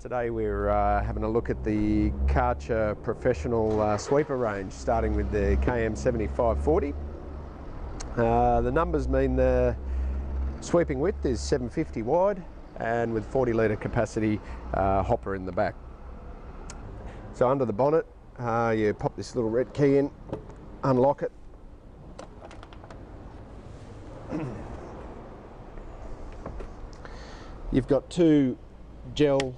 Today we're having a look at the Karcher professional sweeper range, starting with the KM 7540. The numbers mean the sweeping width is 750 wide and with 40 litre capacity hopper in the back. So under the bonnet you pop this little red key in, unlock it. You've got two gel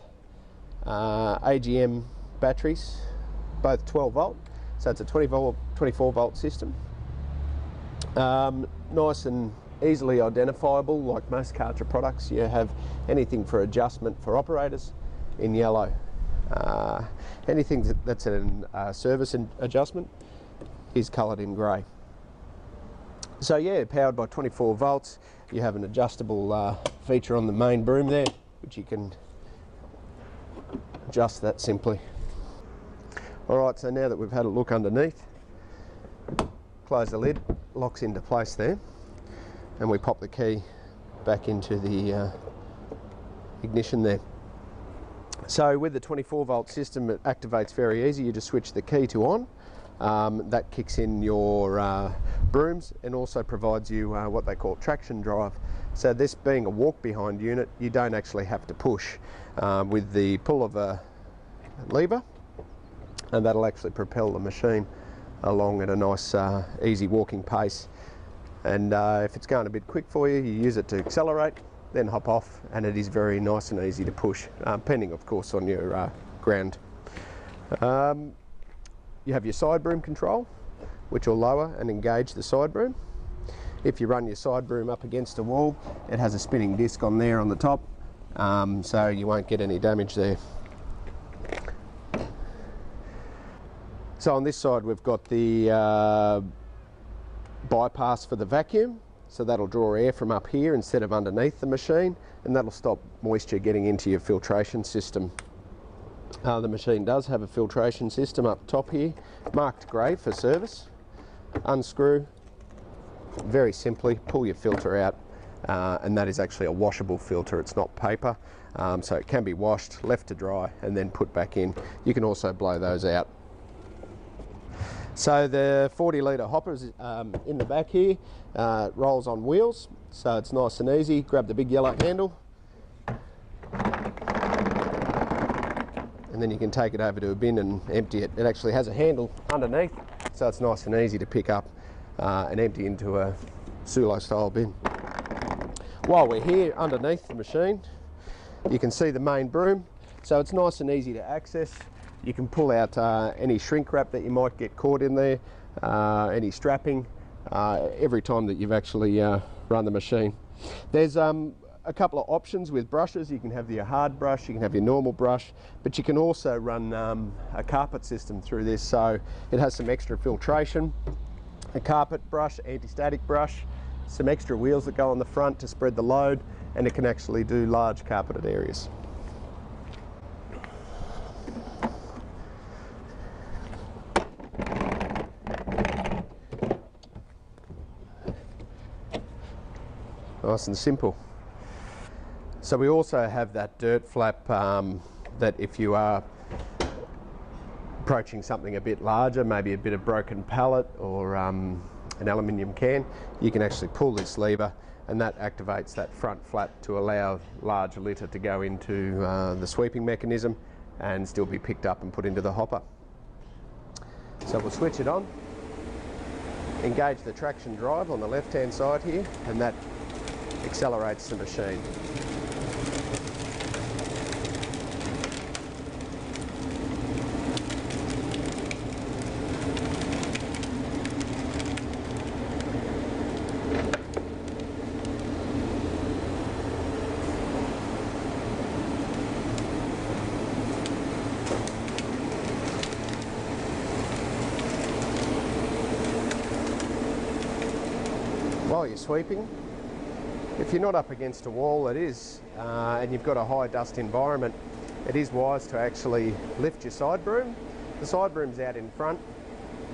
AGM batteries, both 12 volt, so it's a 24 volt system. Nice and easily identifiable. Like most Karcher products, you have anything for adjustment for operators in yellow. Anything that's an service adjustment is coloured in grey. So yeah, powered by 24 volts. You have an adjustable feature on the main broom there, which you can adjust that simply. Alright, so now that we've had a look underneath, close the lid, locks into place there, and we pop the key back into the ignition there. So with the 24 volt system, it activates very easy. You just switch the key to on. That kicks in your brooms and also provides you what they call traction drive. So this being a walk behind unit, you don't actually have to push with the pull of a lever, and that'll actually propel the machine along at a nice easy walking pace. And if it's going a bit quick for you, you use it to accelerate, then hop off, and it is very nice and easy to push, depending of course on your ground. You have your side broom control, which will lower and engage the side broom. If you run your side broom up against a wall, it has a spinning disc on there on the top, so you won't get any damage there. So on this side we've got the bypass for the vacuum, so that'll draw air from up here instead of underneath the machine, and that'll stop moisture getting into your filtration system. The machine does have a filtration system up top here, marked grey for service. Unscrew, very simply pull your filter out, and that is actually a washable filter, it's not paper, so it can be washed, left to dry, and then put back in. You can also blow those out. So the 40 litre hoppers in the back here, rolls on wheels, so it's nice and easy. Grab the big yellow handle, and then you can take it over to a bin and empty it. It actually has a handle underneath, so it's nice and easy to pick up and empty into a Sulo style bin. While we're here underneath the machine, you can see the main broom, so it's nice and easy to access. You can pull out any shrink wrap that you might get caught in there, any strapping, every time that you've actually run the machine. There's a couple of options with brushes. You can have your hard brush, you can have your normal brush, but you can also run a carpet system through this, so it has some extra filtration, a carpet brush, anti-static brush, some extra wheels that go on the front to spread the load, and it can actually do large carpeted areas. Nice and simple. So we also have that dirt flap that if you are approaching something a bit larger, maybe a bit of broken pallet or an aluminium can, you can actually pull this lever and that activates that front flap to allow large litter to go into the sweeping mechanism and still be picked up and put into the hopper. So we'll switch it on, engage the traction drive on the left hand side here, and that accelerates the machine. While you're sweeping, if you're not up against a wall, it is, and you've got a high dust environment, it is wise to actually lift your side broom. The side broom's out in front,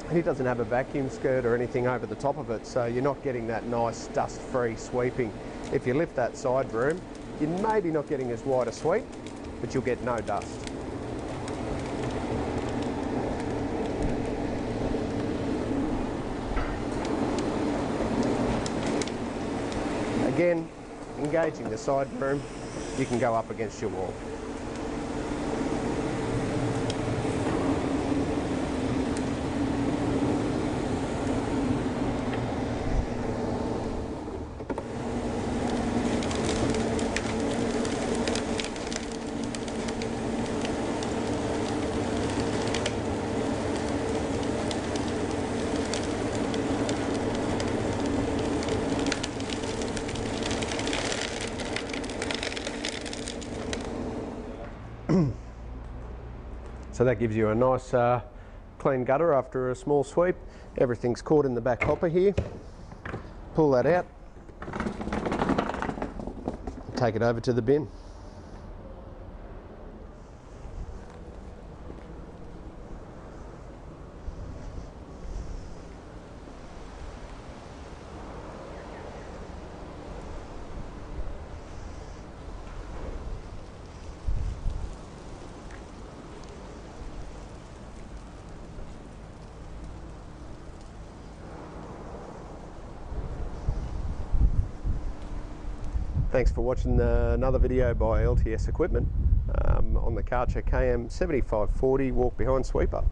and it doesn't have a vacuum skirt or anything over the top of it, so you're not getting that nice dust-free sweeping. If you lift that side broom, you're maybe not getting as wide a sweep, but you'll get no dust. Again, engaging the side broom, you can go up against your wall. So that gives you a nice clean gutter after a small sweep. Everything's caught in the back hopper here. Pull that out, take it over to the bin. Thanks for watching another video by LTS Equipment on the Karcher Km 7540 walk behind sweeper.